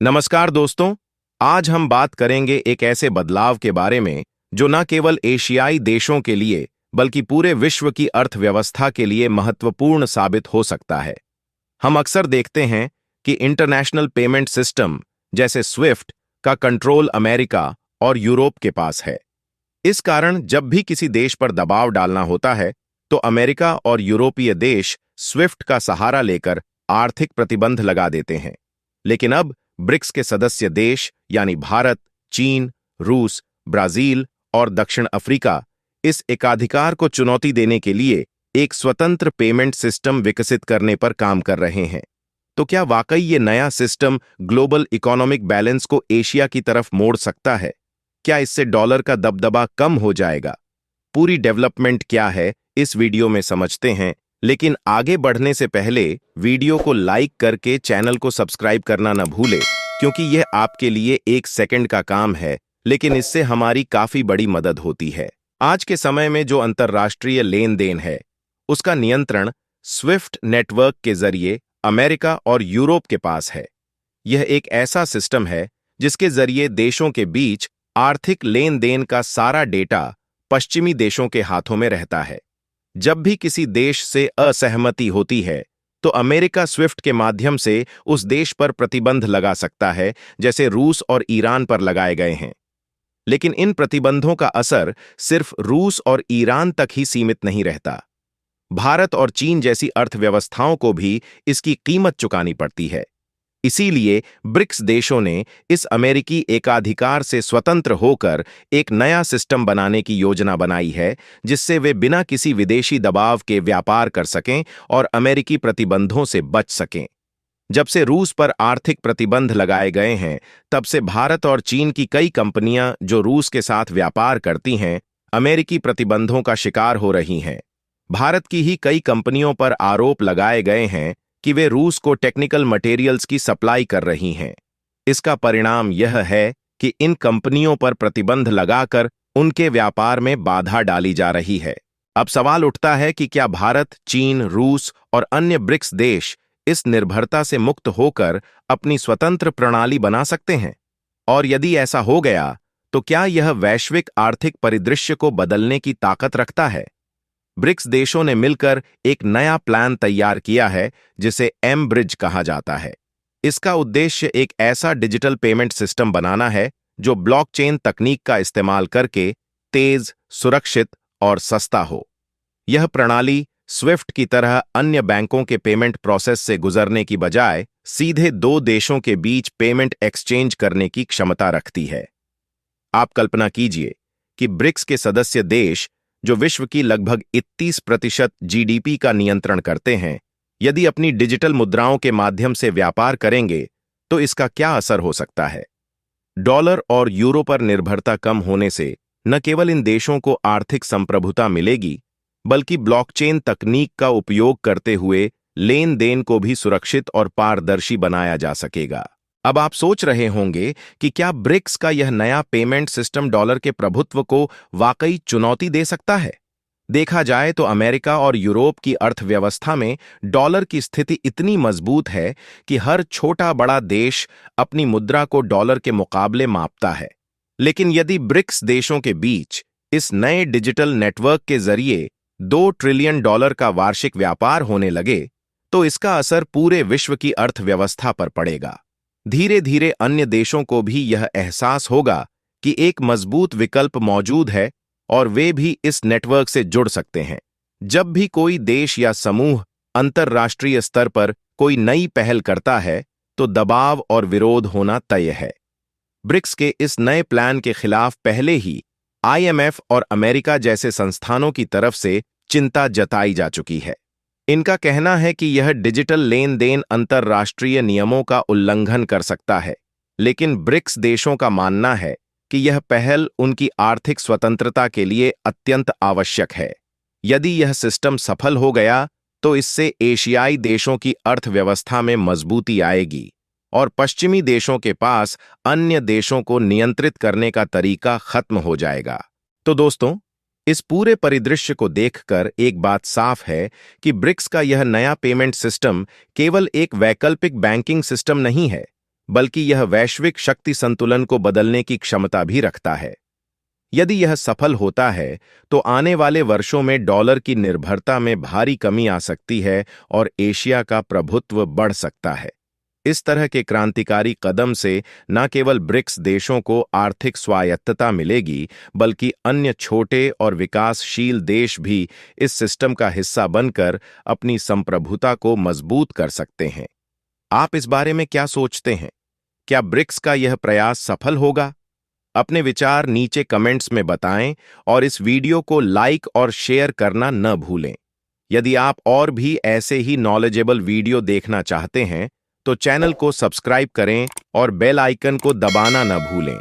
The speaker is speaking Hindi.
नमस्कार दोस्तों। आज हम बात करेंगे एक ऐसे बदलाव के बारे में जो न केवल एशियाई देशों के लिए बल्कि पूरे विश्व की अर्थव्यवस्था के लिए महत्वपूर्ण साबित हो सकता है। हम अक्सर देखते हैं कि इंटरनेशनल पेमेंट सिस्टम जैसे स्विफ्ट का कंट्रोल अमेरिका और यूरोप के पास है। इस कारण जब भी किसी देश पर दबाव डालना होता है तो अमेरिका और यूरोपीय देश स्विफ्ट का सहारा लेकर आर्थिक प्रतिबंध लगा देते हैं। लेकिन अब ब्रिक्स के सदस्य देश यानी भारत, चीन, रूस, ब्राजील और दक्षिण अफ्रीका इस एकाधिकार को चुनौती देने के लिए एक स्वतंत्र पेमेंट सिस्टम विकसित करने पर काम कर रहे हैं। तो क्या वाकई ये नया सिस्टम ग्लोबल इकोनॉमिक बैलेंस को एशिया की तरफ मोड़ सकता है? क्या इससे डॉलर का दबदबा कम हो जाएगा? पूरी डेवलपमेंट क्या है, इस वीडियो में समझते हैं। लेकिन आगे बढ़ने से पहले वीडियो को लाइक करके चैनल को सब्सक्राइब करना न भूलें, क्योंकि यह आपके लिए 1 सेकंड का काम है, लेकिन इससे हमारी काफी बड़ी मदद होती है। आज के समय में जो अंतर्राष्ट्रीय लेन देन है उसका नियंत्रण स्विफ्ट नेटवर्क के जरिए अमेरिका और यूरोप के पास है। यह एक ऐसा सिस्टम है जिसके जरिए देशों के बीच आर्थिक लेन देन का सारा डेटा पश्चिमी देशों के हाथों में रहता है। जब भी किसी देश से असहमति होती है तो अमेरिका स्विफ्ट के माध्यम से उस देश पर प्रतिबंध लगा सकता है, जैसे रूस और ईरान पर लगाए गए हैं। लेकिन इन प्रतिबंधों का असर सिर्फ रूस और ईरान तक ही सीमित नहीं रहता। भारत और चीन जैसी अर्थव्यवस्थाओं को भी इसकी कीमत चुकानी पड़ती है। इसीलिए ब्रिक्स देशों ने इस अमेरिकी एकाधिकार से स्वतंत्र होकर एक नया सिस्टम बनाने की योजना बनाई है, जिससे वे बिना किसी विदेशी दबाव के व्यापार कर सकें और अमेरिकी प्रतिबंधों से बच सकें। जब से रूस पर आर्थिक प्रतिबंध लगाए गए हैं, तब से भारत और चीन की कई कंपनियां जो रूस के साथ व्यापार करती हैं, अमेरिकी प्रतिबंधों का शिकार हो रही हैं। भारत की ही कई कंपनियों पर आरोप लगाए गए हैं कि वे रूस को टेक्निकल मटेरियल्स की सप्लाई कर रही हैं। इसका परिणाम यह है कि इन कंपनियों पर प्रतिबंध लगाकर उनके व्यापार में बाधा डाली जा रही है। अब सवाल उठता है कि क्या भारत, चीन, रूस और अन्य ब्रिक्स देश इस निर्भरता से मुक्त होकर अपनी स्वतंत्र प्रणाली बना सकते हैं? और यदि ऐसा हो गया तो क्या यह वैश्विक आर्थिक परिदृश्य को बदलने की ताकत रखता है? ब्रिक्स देशों ने मिलकर एक नया प्लान तैयार किया है जिसे M-ब्रिज कहा जाता है। इसका उद्देश्य एक ऐसा डिजिटल पेमेंट सिस्टम बनाना है जो ब्लॉकचेन तकनीक का इस्तेमाल करके तेज, सुरक्षित और सस्ता हो। यह प्रणाली स्विफ्ट की तरह अन्य बैंकों के पेमेंट प्रोसेस से गुजरने की बजाय सीधे दो देशों के बीच पेमेंट एक्सचेंज करने की क्षमता रखती है। आप कल्पना कीजिए कि ब्रिक्स के सदस्य देश जो विश्व की लगभग 31% GDP का नियंत्रण करते हैं, यदि अपनी डिजिटल मुद्राओं के माध्यम से व्यापार करेंगे तो इसका क्या असर हो सकता है? डॉलर और यूरो पर निर्भरता कम होने से न केवल इन देशों को आर्थिक संप्रभुता मिलेगी, बल्कि ब्लॉकचेन तकनीक का उपयोग करते हुए लेन देन को भी सुरक्षित और पारदर्शी बनाया जा सकेगा। अब आप सोच रहे होंगे कि क्या ब्रिक्स का यह नया पेमेंट सिस्टम डॉलर के प्रभुत्व को वाकई चुनौती दे सकता है? देखा जाए तो अमेरिका और यूरोप की अर्थव्यवस्था में डॉलर की स्थिति इतनी मजबूत है कि हर छोटा बड़ा देश अपनी मुद्रा को डॉलर के मुकाबले मापता है। लेकिन यदि ब्रिक्स देशों के बीच इस नए डिजिटल नेटवर्क के जरिए $2 ट्रिलियन का वार्षिक व्यापार होने लगे तो इसका असर पूरे विश्व की अर्थव्यवस्था पर पड़ेगा। धीरे धीरे अन्य देशों को भी यह एहसास होगा कि एक मजबूत विकल्प मौजूद है और वे भी इस नेटवर्क से जुड़ सकते हैं। जब भी कोई देश या समूह अंतर्राष्ट्रीय स्तर पर कोई नई पहल करता है तो दबाव और विरोध होना तय है। ब्रिक्स के इस नए प्लान के खिलाफ पहले ही IMF और अमेरिका जैसे संस्थानों की तरफ से चिंता जताई जा चुकी है। इनका कहना है कि यह डिजिटल लेन देन अंतर्राष्ट्रीय नियमों का उल्लंघन कर सकता है। लेकिन ब्रिक्स देशों का मानना है कि यह पहल उनकी आर्थिक स्वतंत्रता के लिए अत्यंत आवश्यक है। यदि यह सिस्टम सफल हो गया तो इससे एशियाई देशों की अर्थव्यवस्था में मजबूती आएगी और पश्चिमी देशों के पास अन्य देशों को नियंत्रित करने का तरीका खत्म हो जाएगा। तो दोस्तों, इस पूरे परिदृश्य को देखकर एक बात साफ है कि ब्रिक्स का यह नया पेमेंट सिस्टम केवल एक वैकल्पिक बैंकिंग सिस्टम नहीं है, बल्कि यह वैश्विक शक्ति संतुलन को बदलने की क्षमता भी रखता है। यदि यह सफल होता है तो आने वाले वर्षों में डॉलर की निर्भरता में भारी कमी आ सकती है और एशिया का प्रभुत्व बढ़ सकता है। इस तरह के क्रांतिकारी कदम से न केवल ब्रिक्स देशों को आर्थिक स्वायत्तता मिलेगी, बल्कि अन्य छोटे और विकासशील देश भी इस सिस्टम का हिस्सा बनकर अपनी संप्रभुता को मजबूत कर सकते हैं। आप इस बारे में क्या सोचते हैं? क्या ब्रिक्स का यह प्रयास सफल होगा? अपने विचार नीचे कमेंट्स में बताएं और इस वीडियो को लाइक और शेयर करना न भूलें। यदि आप और भी ऐसे ही नॉलेजेबल वीडियो देखना चाहते हैं तो चैनल को सब्सक्राइब करें और बेल आइकन को दबाना न भूलें।